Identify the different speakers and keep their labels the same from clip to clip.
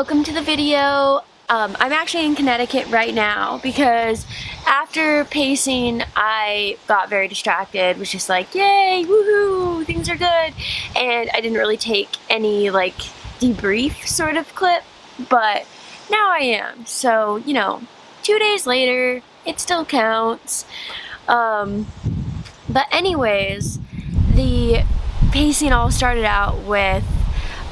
Speaker 1: welcome to the video. I'm actually in Connecticut right now because after pacing I got very distracted, was just like, yay, woohoo, things are good, and I didn't really take any like debrief sort of clip, but now I am. So, you know, 2 days later, it still counts. But anyways, the pacing all started out with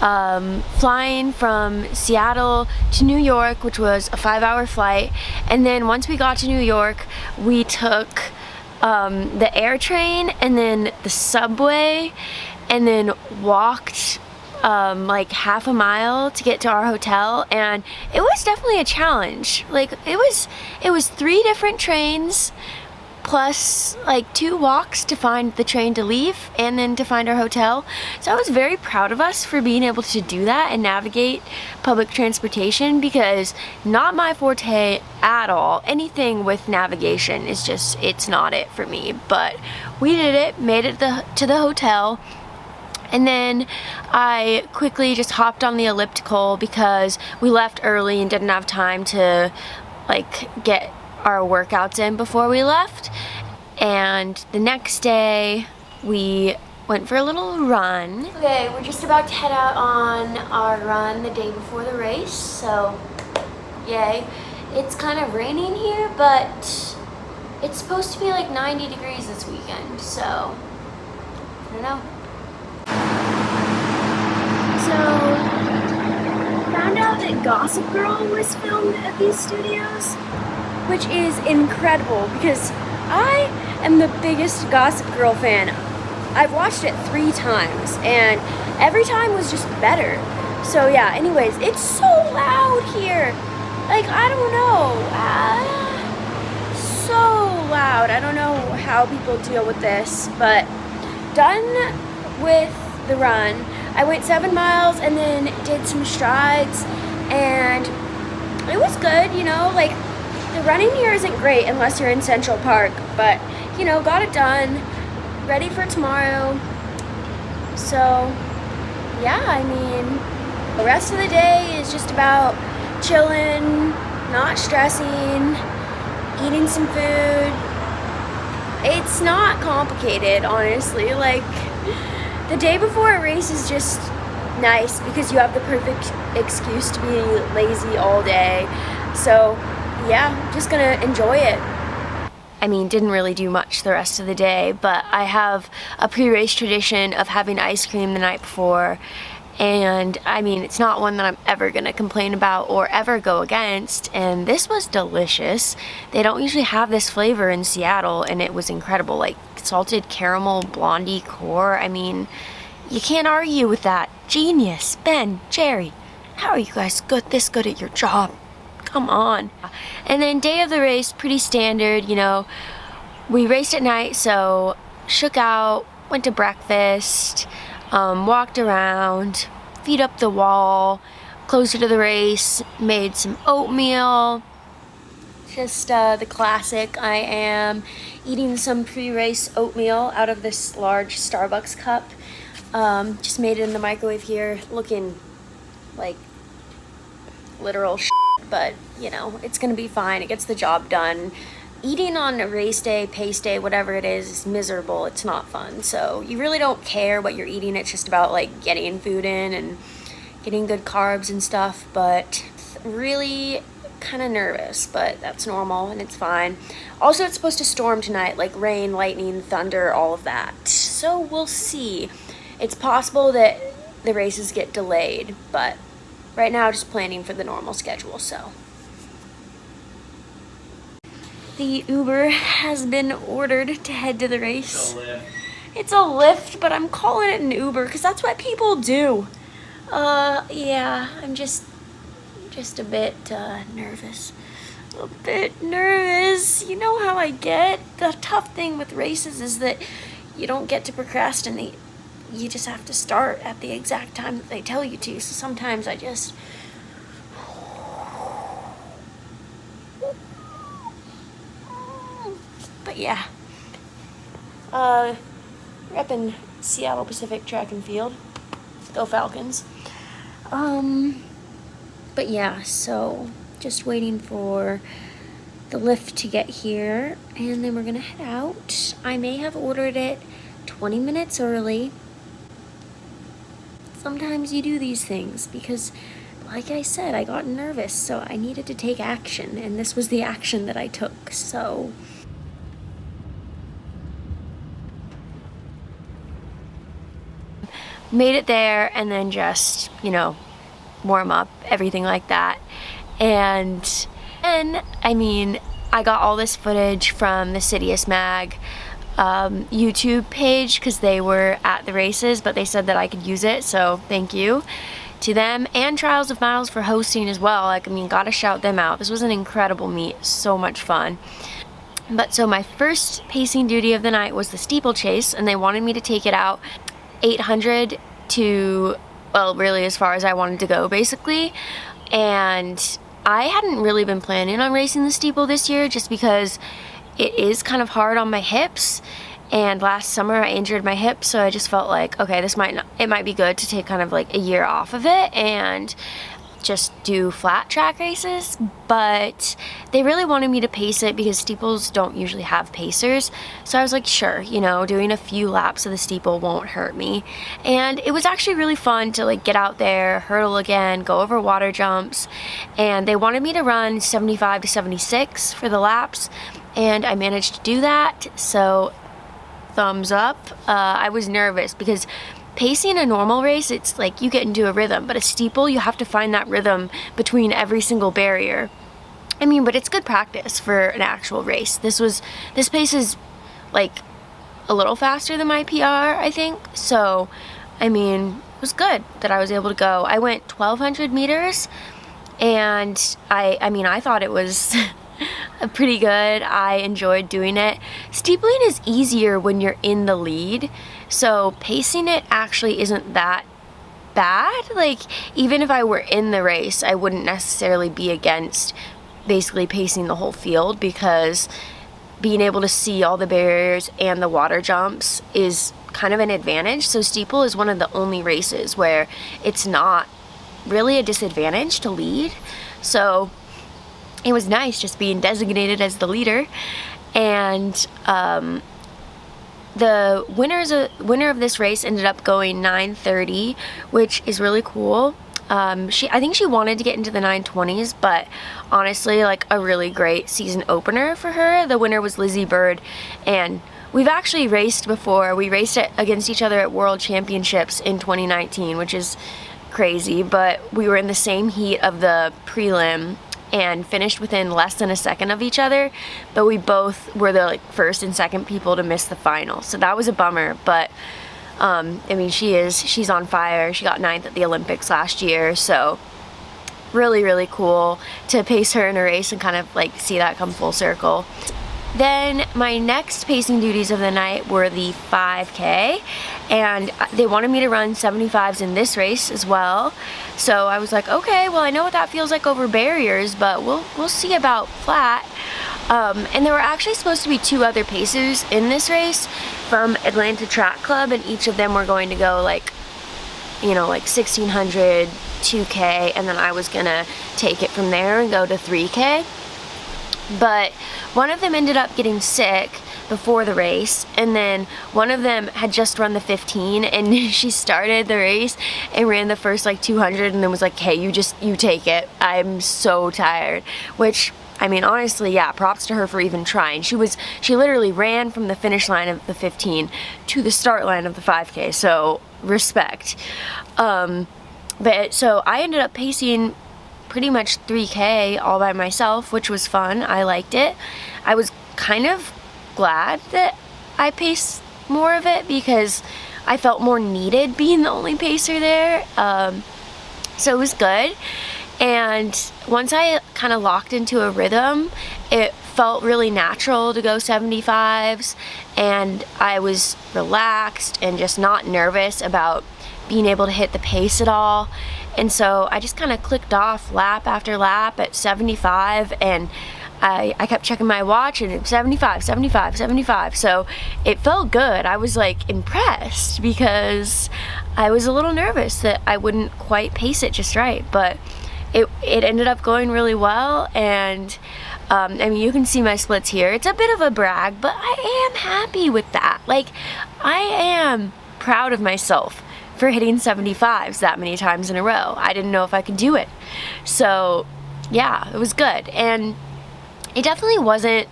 Speaker 1: flying from Seattle to New York, which was a 5-hour flight, and then once we got to New York, we took the air train and then the subway, and then walked like half a mile to get to our hotel, and it was definitely a challenge. Like it was 3 different trains plus like 2 walks to find the train to leave and then to find our hotel. So I was very proud of us for being able to do that and navigate public transportation, because not my forte at all. Anything with navigation is just, it's not it for me. But we did it, made it to the hotel, and then I quickly just hopped on the elliptical because we left early and didn't have time to like get our workouts in before we left. And the next day we went for a little run. Okay, we're just about to head out on our run the day before the race, so yay. It's kind of raining here, but it's supposed to be like 90 degrees this weekend, so I don't know. So found out that Gossip Girl was filmed at these studios, which is incredible because I am the biggest Gossip Girl fan. I've watched it 3 times and every time was just better. So yeah, anyways, it's so loud here. Like, I don't know. So loud. I don't know how people deal with this, but done with the run. I went 7 miles and then did some strides, and it was good, you know, like the running here isn't great unless you're in Central Park, but you know, got it done, ready for tomorrow. So yeah, I mean, the rest of the day is just about chilling, not stressing, eating some food. It's not complicated, honestly. Like, the day before a race is just nice because you have the perfect excuse to be lazy all day. So yeah, I'm just gonna enjoy it. I mean, didn't really do much the rest of the day, but I have a pre-race tradition of having ice cream the night before, and I mean, it's not one that I'm ever gonna complain about or ever go against, and this was delicious. They don't usually have this flavor in Seattle, and it was incredible. Like salted caramel blondie core. I mean, you can't argue with that. Genius. Ben, Jerry, how are you guys this good at your job? Come on. And then day of the race, pretty standard, you know. We raced at night, so shook out, went to breakfast, walked around, feet up the wall, closer to the race, made some oatmeal. Just the classic. I am eating some pre-race oatmeal out of this large Starbucks cup. Just made it in the microwave here, looking like literal shit, but you know, it's gonna be fine. It gets the job done. Eating on a race day, pace day, whatever it is miserable. It's not fun. So you really don't care what you're eating. It's just about like getting food in and getting good carbs and stuff, but really kind of nervous, but that's normal and it's fine. Also, it's supposed to storm tonight, like rain, lightning, thunder, all of that. So we'll see. It's possible that the races get delayed, but right now just planning for the normal schedule. So the Uber has been ordered to head to the race. It's a Lyft, but I'm calling it an Uber because that's what people do. Yeah, I'm just a bit nervous. A bit nervous. You know how I get. The tough thing with races is that you don't get to procrastinate. You just have to start at the exact time that they tell you to. So sometimes I just... But yeah. Repping Seattle Pacific Track and Field. Go Falcons. But But yeah, so just waiting for the lift to get here, and then we're gonna head out. I may have ordered it 20 minutes early. Sometimes you do these things because, like I said, I got nervous, so I needed to take action, and this was the action that I took, so. Made it there, and then just, you know, warm up, everything like that. And then, I mean, I got all this footage from the Citius Mag YouTube page because they were at the races, but they said that I could use it, so thank you to them, and Trials of Miles for hosting as well. Like, I mean, gotta shout them out. This was an incredible meet, so much fun. But so my first pacing duty of the night was the steeplechase, and they wanted me to take it out 800 to, well, really as far as I wanted to go, basically. And I hadn't really been planning on racing the steeple this year just because it is kind of hard on my hips, and last summer I injured my hip, so I just felt like, okay, it might be good to take kind of like a year off of it and just do flat track races. But they really wanted me to pace it because steeples don't usually have pacers, so I was like, sure, you know, doing a few laps of the steeple won't hurt me. And it was actually really fun to like get out there, hurdle again, go over water jumps, and they wanted me to run 75 to 76 for the laps, and I managed to do that, so thumbs up. I was nervous because pacing a normal race, it's like you get into a rhythm, but a steeple, you have to find that rhythm between every single barrier. I mean, but it's good practice for an actual race. This pace is like a little faster than my PR, I think. So, I mean, it was good that I was able to go. I went 1,200 meters, and I mean, I thought it was pretty good. I enjoyed doing it. Steepling is easier when you're in the lead, so pacing it actually isn't that bad. Like, even if I were in the race, I wouldn't necessarily be against basically pacing the whole field, because being able to see all the barriers and the water jumps is kind of an advantage. So steeple is one of the only races where it's not really a disadvantage to lead. So it was nice just being designated as the leader. And the winner of this race ended up going 9:30, which is really cool. I think she wanted to get into the 9:20s, but honestly, like, a really great season opener for her. The winner was Lizzie Bird, and we've actually raced before. We raced against each other at World Championships in 2019, which is crazy, but we were in the same heat of the prelim and finished within less than a second of each other, but we both were the like first and second people to miss the final, so that was a bummer. But I mean, she's on fire. She got 9th at the Olympics last year, so really, really cool to pace her in a race and kind of like see that come full circle. Then my next pacing duties of the night were the 5K, and they wanted me to run 75s in this race as well. So I was like, okay, well, I know what that feels like over barriers, but we'll see about flat. And there were actually supposed to be 2 other pacers in this race from Atlanta Track Club, and each of them were going to go like, you know, like 1,600, 2K, and then I was gonna take it from there and go to 3K. But one of them ended up getting sick before the race, and then one of them had just run the 15, and she started the race and ran the first like 200 and then was like, hey, you take it, I'm so tired. Which, I mean, honestly, yeah, props to her for even trying. She literally ran from the finish line of the 15 to the start line of the 5K, so respect. But so I ended up pacing pretty much 3K all by myself, which was fun. I liked it. I was kind of glad that I paced more of it because I felt more needed being the only pacer there. So it was good. And once I kind of locked into a rhythm, it felt really natural to go 75s, and I was relaxed and just not nervous about being able to hit the pace at all. And so I just kind of clicked off lap after lap at 75, and I kept checking my watch, and it was 75, 75, 75. So it felt good. I was like impressed because I was a little nervous that I wouldn't quite pace it just right, but it ended up going really well, and I mean, you can see my splits here. It's a bit of a brag, but I am happy with that. Like, I am proud of myself for hitting 75s that many times in a row. I didn't know if I could do it. So yeah, it was good. And it definitely wasn't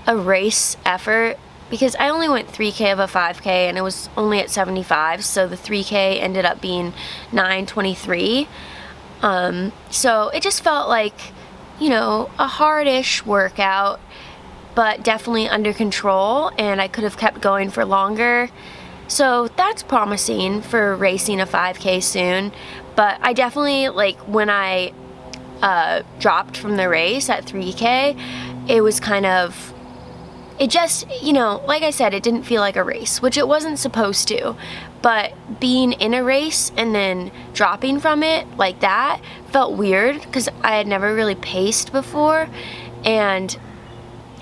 Speaker 1: a race effort because I only went 3K of a 5K and it was only at 75, so the 3K ended up being 9:23. So it just felt like, you know, a hard-ish workout, but definitely under control, and I could have kept going for longer. So that's promising for racing a 5K soon. But I definitely, like, when I dropped from the race at 3K, it was kind of, it just, you know, like I said, it didn't feel like a race, which it wasn't supposed to. But being in a race and then dropping from it like that felt weird because I had never really paced before. And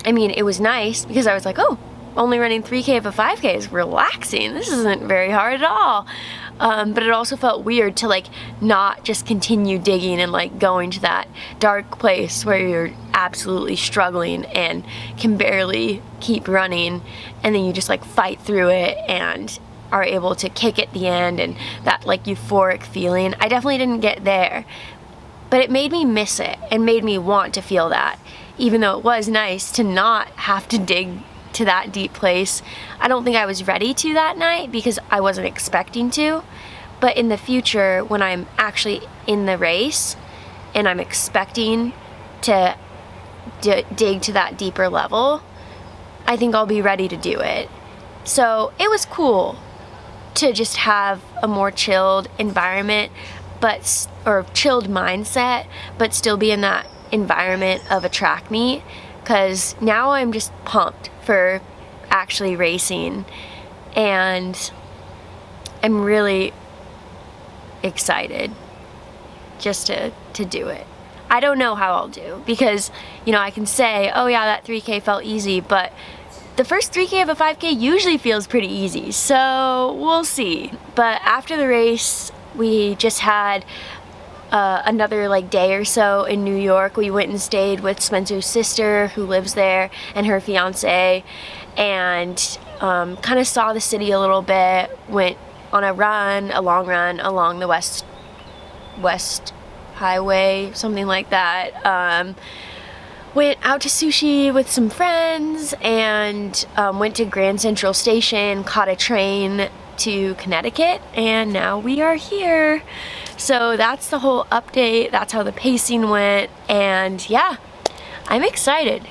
Speaker 1: I mean, it was nice because I was like, oh, only running 3K of a 5K is relaxing. This isn't very hard at all. But it also felt weird to like not just continue digging and like going to that dark place where you're absolutely struggling and can barely keep running, and then you just like fight through it and are able to kick at the end, and that like euphoric feeling. I definitely didn't get there, but it made me miss it and made me want to feel that, even though it was nice to not have to dig to that deep place. I don't think I was ready to that night because I wasn't expecting to, but in the future when I'm actually in the race and I'm expecting to dig to that deeper level, I think I'll be ready to do it. So it was cool to just have a more chilled environment, or chilled mindset, but still be in that environment of a track meet, because now I'm just pumped for actually racing, and I'm really excited just to do it. I don't know how I'll do, because, you know, I can say, oh yeah, that 3K felt easy, but the first 3K of a 5K usually feels pretty easy, so we'll see. But after the race, we just had another like day or so in New York. We went and stayed with Spencer's sister who lives there and her fiance, and kind of saw the city a little bit, went on a long run along the West Highway, something like that. Went out to sushi with some friends, and went to Grand Central Station, caught a train to Connecticut, and now we are here. So that's the whole update. That's how the pacing went, and yeah, I'm excited.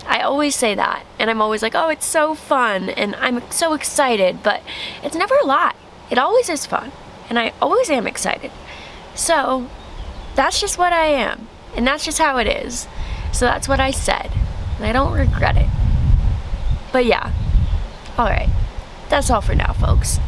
Speaker 1: I always say that, and I'm always like, oh, it's so fun, and I'm so excited, but it's never a lot. It always is fun, and I always am excited. So that's just what I am, and that's just how it is. So that's what I said, and I don't regret it. But yeah, alright, that's all for now, folks.